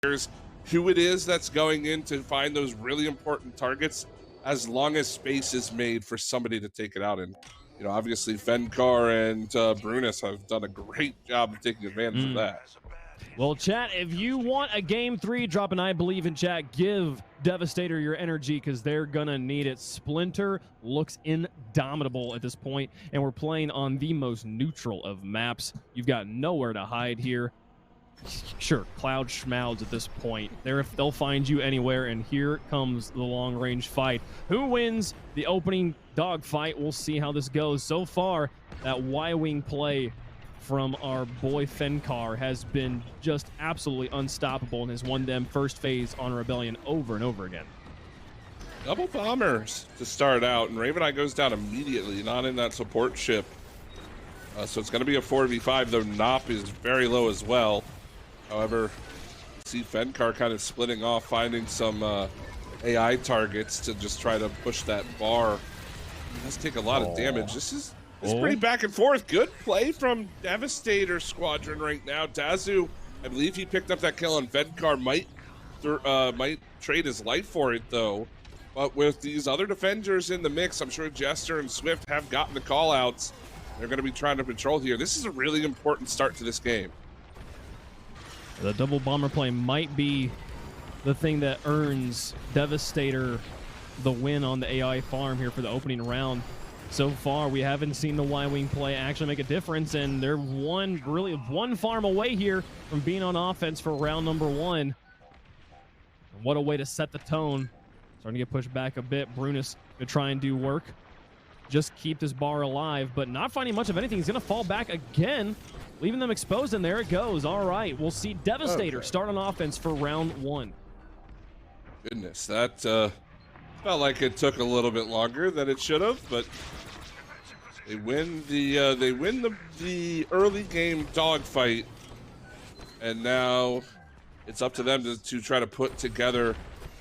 who it is that's going in to find those really important targets, as long as space is made for somebody to take it out. And obviously Fenkar and Brunus have done a great job of taking advantage of that. Well, chat, if you want a game 3, drop an I believe in chat. Give Devastator your energy because they're gonna need it. Splinter looks indomitable at this point, and we're playing on the most neutral of maps. You've got nowhere to hide here. Sure, Cloud Schmouds at this point. They'll find you anywhere, and here comes the long-range fight. Who wins the opening dogfight? We'll see how this goes. So far, that Y-Wing play from our boy Fenkar has been just absolutely unstoppable and has won them first phase on Rebellion over and over again. Double bombers to start out, and Raven Eye goes down immediately, not in that support ship. So it's going to be a 4v5, though Nop is very low as well. However, see Fenkar kind of splitting off, finding some AI targets to just try to push that bar. It does take a lot of damage. This is pretty back and forth. Good play from Devastator Squadron right now. Dazu, I believe he picked up that kill on Fenkar. Might trade his life for it, though. But with these other defenders in the mix, I'm sure Jester and Swift have gotten the call-outs. They're going to be trying to patrol here. This is a really important start to this game. The double bomber play might be the thing that earns Devastator the win on the AI farm here for the opening round. So far, we haven't seen the Y-Wing play actually make a difference, and they're really one farm away here from being on offense for round number 1. And what a way to set the tone. Starting to get pushed back a bit. Brunus going to try and do work. Just keep this bar alive, but not finding much of anything. He's going to fall back again, leaving them exposed, and there it goes. All right, we'll see Devastator start on offense for round 1. Goodness, that felt like it took a little bit longer than it should have, but they win the early game dogfight, and now it's up to them to try to put together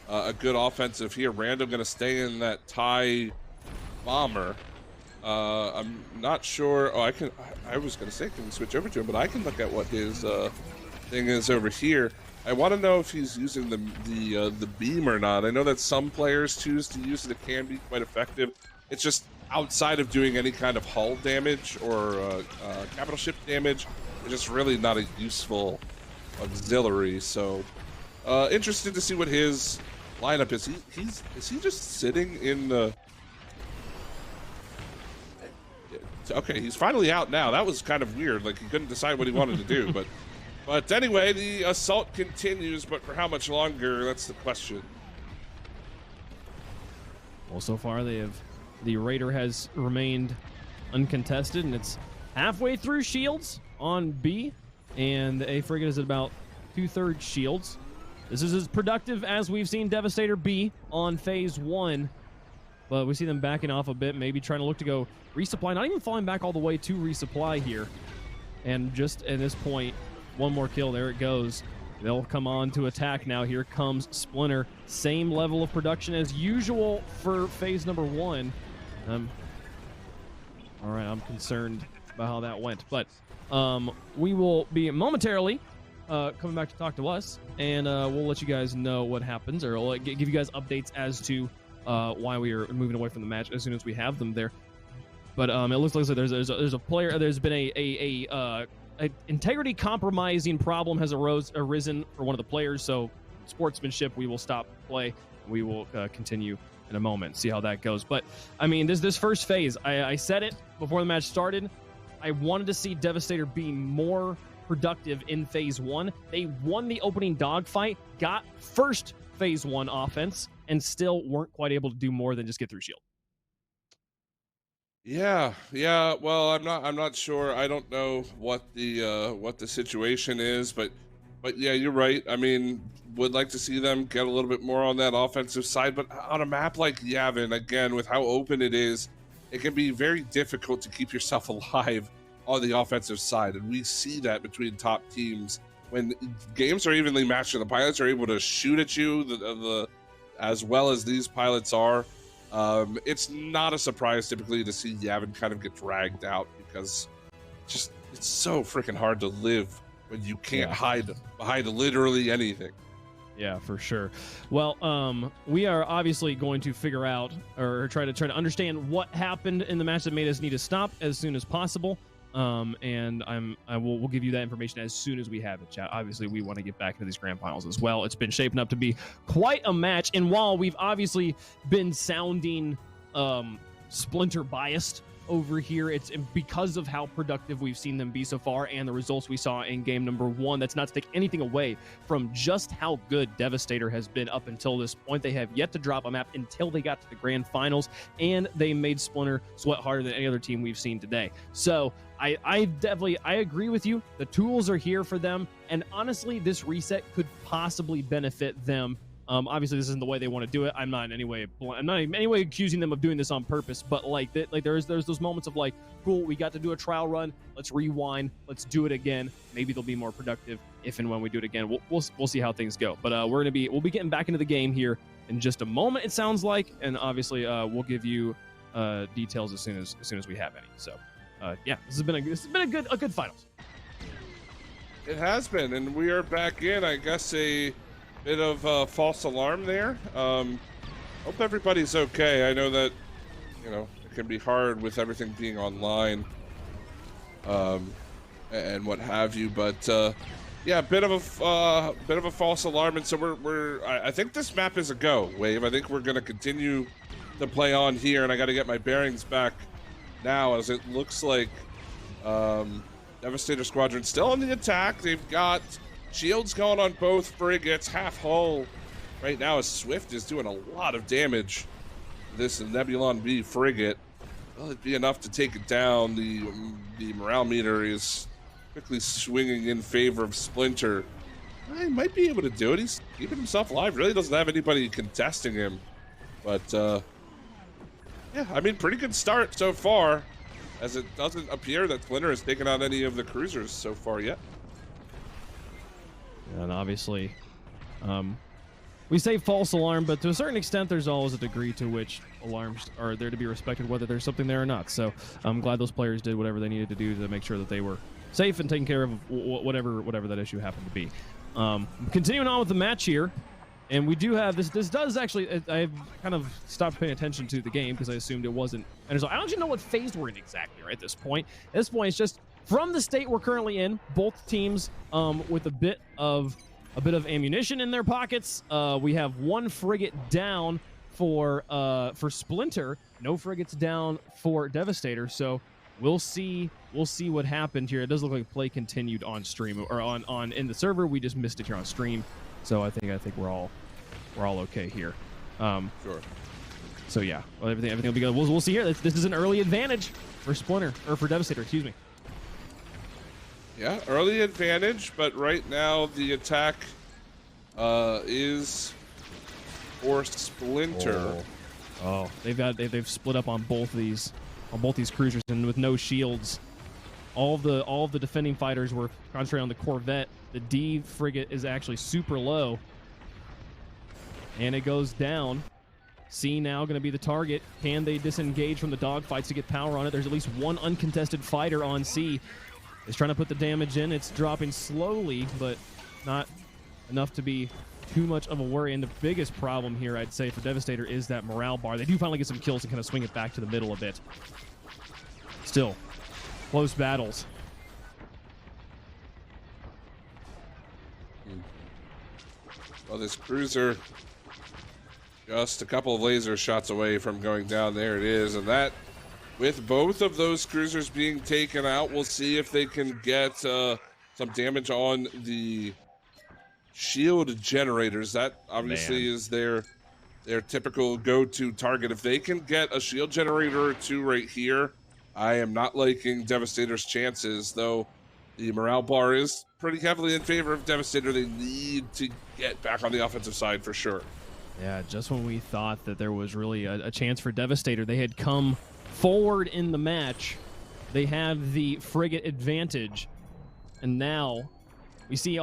a good offensive here. Random going to stay in that TIE bomber. I'm not sure. Oh, I was going to say, can we switch over to him? But I can look at what his thing is over here. I want to know if he's using the beam or not. I know that some players choose to use it. It can be quite effective. It's just outside of doing any kind of hull damage or capital ship damage, it's just really not a useful auxiliary. So interested to see what his lineup is. Is he just sitting in the... Okay, he's finally out now. That was kind of weird. Like, he couldn't decide what he wanted to do. But anyway, the assault continues, but for how much longer, that's the question. Well, so far the Raider has remained uncontested, and it's halfway through shields on B, and the A frigate is at about 2/3 shields. This is as productive as we've seen Devastator be on phase 1, but we see them backing off a bit, maybe trying to look to go resupply, not even falling back all the way to resupply here. And just at this point, one more kill, there it goes. They'll come on to attack now. Here comes Splinter. Same level of production as usual for phase number 1. All right, I'm concerned about how that went, but we will be momentarily coming back to talk to us, and we'll let you guys know what happens, or we'll give you guys updates as to why we are moving away from the match as soon as we have them there. But it looks like there's a player. There's been a integrity compromising problem has arisen for one of the players. So sportsmanship, we will stop play. We will continue in a moment, see how that goes. But I mean, this first phase, I said it before the match started. I wanted to see Devastator be more productive in phase 1. They won the opening dogfight, got first phase 1 offense, and still weren't quite able to do more than just get through shield. Yeah. Well, I'm not sure. I don't know what the situation is, but yeah, you're right. I mean, would like to see them get a little bit more on that offensive side, but on a map like Yavin, again, with how open it is, it can be very difficult to keep yourself alive on the offensive side, and we see that between top teams when games are evenly matched and the pilots are able to shoot at you as well as these pilots are. It's not a surprise typically to see Yavin kind of get dragged out, because it's so freaking hard to live when you can't hide behind literally anything. Yeah, for sure. Well, we are obviously going to figure out or try to understand what happened in the match that made us need to stop as soon as possible. And we'll give you that information as soon as we have it, chat. Obviously, we want to get back into these grand finals as well. It's been shaping up to be quite a match, and while we've obviously been sounding Splinter biased over here, it's because of how productive we've seen them be so far and the results we saw in game number 1. That's not to take anything away from just how good Devastator has been up until this point. They have yet to drop a map until they got to the grand finals, and they made Splinter sweat harder than any other team we've seen today. So I definitely agree with you. The tools are here for them, and honestly, this reset could possibly benefit them. Obviously, this isn't the way they want to do it. I'm not in any way accusing them of doing this on purpose. But there's those moments of like, cool, we got to do a trial run. Let's rewind. Let's do it again. Maybe they'll be more productive if and when we do it again. We'll see how things go. But we'll be getting back into the game here in just a moment. It sounds like, and obviously we'll give you details as soon as we have any. So yeah, this has been a good finals. It has been, and we are back in. I guess a bit of false alarm there. Hope everybody's okay. I know that, it can be hard with everything being online, and what have you. But yeah, bit of a false alarm, and so I think this map is a go, Wave. I think we're gonna continue to play on here, and I got to get my bearings back now, as it looks like Devastator Squadron still on the attack. They've got shields going on both frigates, half hull right now, as Swift is doing a lot of damage to this Nebulon B frigate. Will it be enough to take it down? The morale meter is quickly swinging in favor of Splinter. He might be able to do it. He's keeping himself alive. Really doesn't have anybody contesting him. But yeah, I mean, pretty good start so far, as it doesn't appear that Splinter has taken out any of the cruisers so far yet. And obviously, we say false alarm, but to a certain extent, there's always a degree to which alarms are there to be respected, whether there's something there or not. So I'm glad those players did whatever they needed to do to make sure that they were safe and taking care of whatever that issue happened to be. Continuing on with the match here, and we do have this does actually, I've kind of stopped paying attention to the game because I assumed it wasn't. And so I don't even know what phase we're in exactly right at this point. At this point, it's just from the state we're currently in, both teams with a bit of ammunition in their pockets. We have one frigate down for Splinter, no frigates down for Devastator. So we'll see what happened here. It does look like play continued on stream or on in the server. We just missed it here on stream. So I think we're all okay here. Sure. So yeah, well, everything will be good. We'll see here. This is an early advantage for Splinter, or for Devastator, excuse me. Yeah, early advantage, but right now the attack is for Splinter. Oh, they've split up on both these cruisers, and with no shields. All of the defending fighters were concentrating on the Corvette. The D frigate is actually super low, and it goes down. C now going to be the target. Can they disengage from the dogfights to get power on it? There's at least one uncontested fighter on C. It's trying to put the damage in. It's dropping slowly, but not enough to be too much of a worry. And the biggest problem here, I'd say, for Devastator is that morale bar. They do finally get some kills and kind of swing it back to the middle a bit. Still, close battles. Well, this cruiser just a couple of laser shots away from going down. There it is. And that, with both of those cruisers being taken out, we'll see if they can get some damage on the shield generators. That obviously is their typical go-to target. If they can get a shield generator or two right here, I am not liking Devastator's chances, though the morale bar is pretty heavily in favor of Devastator. They need to get back on the offensive side for sure. Yeah, just when we thought that there was really a chance for Devastator, they had come forward in the match. They have the frigate advantage, and now we see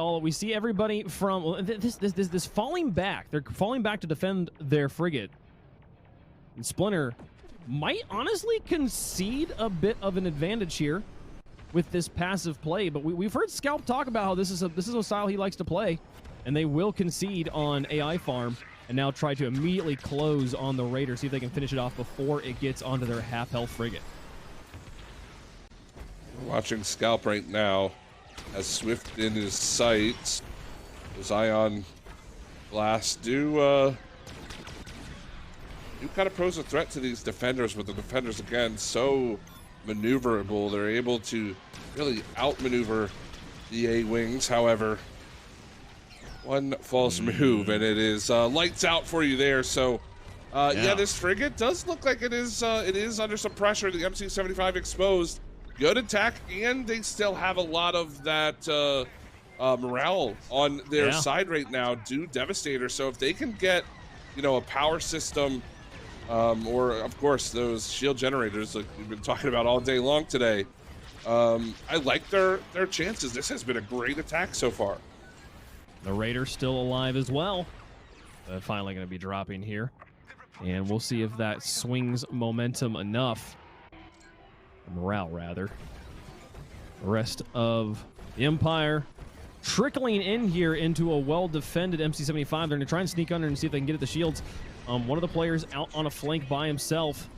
everybody from this falling back. They're falling back to defend their frigate, and Splinter might honestly concede a bit of an advantage here with this passive play. But we've heard Scalp talk about how this is a style he likes to play. and they will concede on AI farm and now try to immediately close on the Raider, see if they can finish it off before it gets onto their half-health frigate. Watching Scalp right now, has Swift in his sights. Those Ion Blasts do kind of pose a threat to these defenders, but the defenders, again, so maneuverable. They're able to really outmaneuver the A-Wings. However, one false move, and it is lights out for you there. So, yeah, this frigate does look like it is under some pressure. The MC-75 exposed. Good attack, and they still have a lot of that morale on their side right now. Do Devastator. So if they can get, you know, a power system, or of course those shield generators like we've been talking about all day long today, I like their chances. This has been a great attack so far. The Raider's still alive as well. Finally going to be dropping here, and we'll see if that swings momentum enough. Morale, rather. The rest of the Empire trickling in here into a well-defended MC-75. They're going to try and sneak under and see if they can get at the shields. One of the players out on a flank by himself.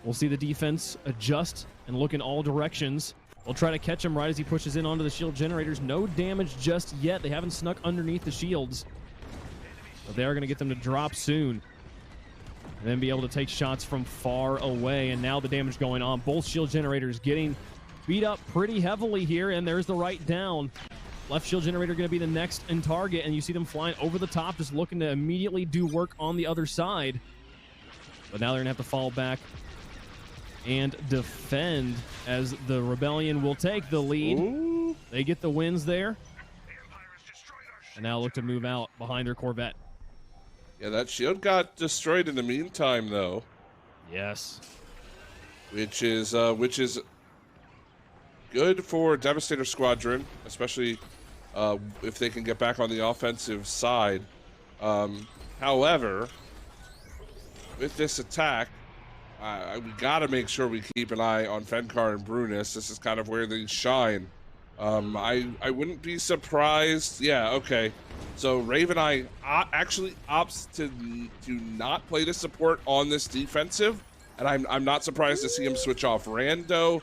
We'll see the defense adjust and look in all directions. They'll try to catch him right as he pushes in onto the shield generators. No damage just yet. They haven't snuck underneath the shields, but they are going to get them to drop soon and then be able to take shots from far away. And now the damage going on. Both shield generators getting beat up pretty heavily here, and there's the right down. Left shield generator going to be the next in target, and you see them flying over the top, just looking to immediately do work on the other side. But now they're going to have to fall back and defend as the Rebellion will take the lead. Ooh. They get the wins there, and now look to move out behind their Corvette. Yeah, that shield got destroyed in the meantime, though. Yes. Which is good for Devastator Squadron, especially if they can get back on the offensive side. However, with this attack, we got to make sure we keep an eye on Fenkar and Brunis. This is kind of where they shine. I wouldn't be surprised. Yeah, okay. So Raven Eye actually opts to not play the support on this defensive, and I'm not surprised to see him switch off. Rando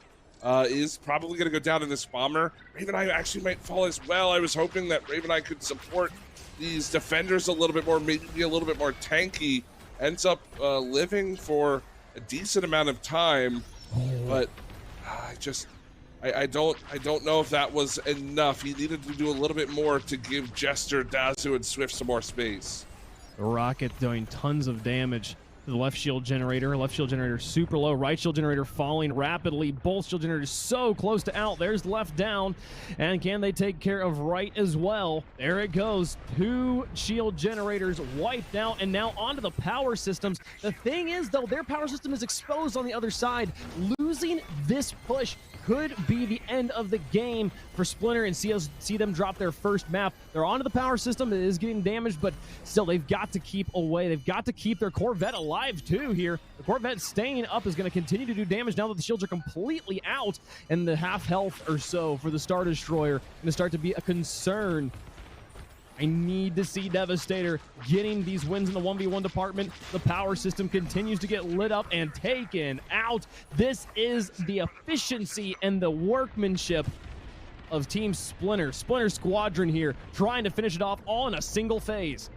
is probably going to go down in this bomber. Raven Eye actually might fall as well. I was hoping that Raven Eye could support these defenders a little bit more, maybe be a little bit more tanky. Ends up living for a decent amount of time, but I don't know if that was enough. He needed to do a little bit more to give Jester, Dazu, and Swift some more space. The rocket doing tons of damage to the left shield generator. Left shield generator super low. Right shield generator falling rapidly. Both shield generators so close to out. There's left down. And can they take care of right as well? There it goes. 2 shield generators wiped out, and now onto the power systems. The thing is, though, their power system is exposed on the other side. Losing this push could be the end of the game for Splinter, and see them drop their first map. They're onto the power system. It is getting damaged, but still, they've got to keep away. They've got to keep their Corvette alive, too, here. The Corvette staying up is going to continue to do damage now that the shields are completely out, and the half health or so for the Star Destroyer going to start to be a concern. I need to see Devastator getting these wins in the 1v1 department. The power system continues to get lit up and taken out. This is the efficiency and the workmanship of Team Splinter. Splinter Squadron here, trying to finish it off all in a single phase.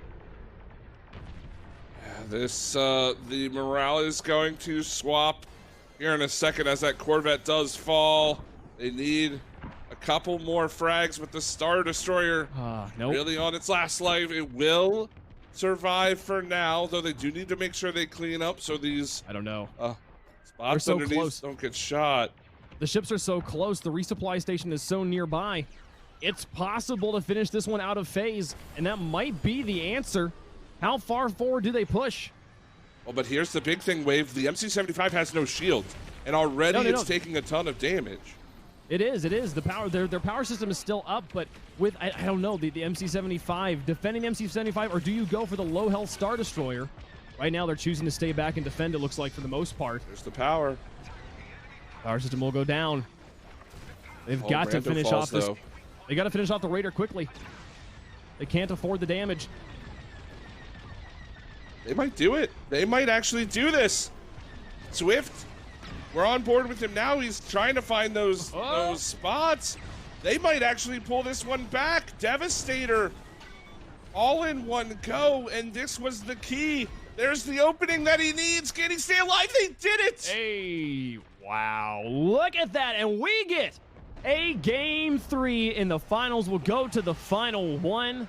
This, the morale is going to swap here in a second as that Corvette does fall. They need a couple more frags with the Star Destroyer really on its last life. It will survive for now, though they do need to make sure they clean up so these spots so underneath close. Don't get shot. The ships are so close. The resupply station is so nearby. It's possible to finish this one out of phase, and that might be the answer. How far forward do they push? Well, but here's the big thing, Wave. The MC-75 has no shield, and already it's taking a ton of damage. It is. The power, their power system is still up, but with I don't know the MC-75 defending MC-75, or do you go for the low health Star Destroyer? Right now they're choosing to stay back and defend. It looks like for the most part. There's the power. Power system will go down. They've got to finish off this. They got to finish off the Raider quickly. They can't afford the damage. They might do it. They might actually do this. Swift, we're on board with him now. He's trying to find those spots. They might actually pull this one back. Devastator, all in one go, and this was the key. There's the opening that he needs. Can he stay alive? They did it! Hey, wow. Look at that, and we get a Game 3 in the finals. We'll go to the final one.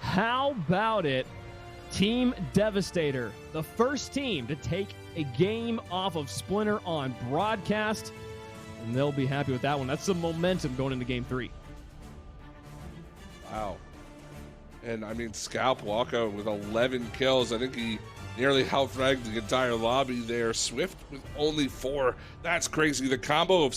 How about it? Team Devastator, the first team to take a game off of Splinter on broadcast, and they'll be happy with that one. That's some momentum going into Game 3. Wow. And I mean, Scalp Walker with 11 kills. I think he nearly outfragged the entire lobby there. Swift with only 4. That's crazy. The combo of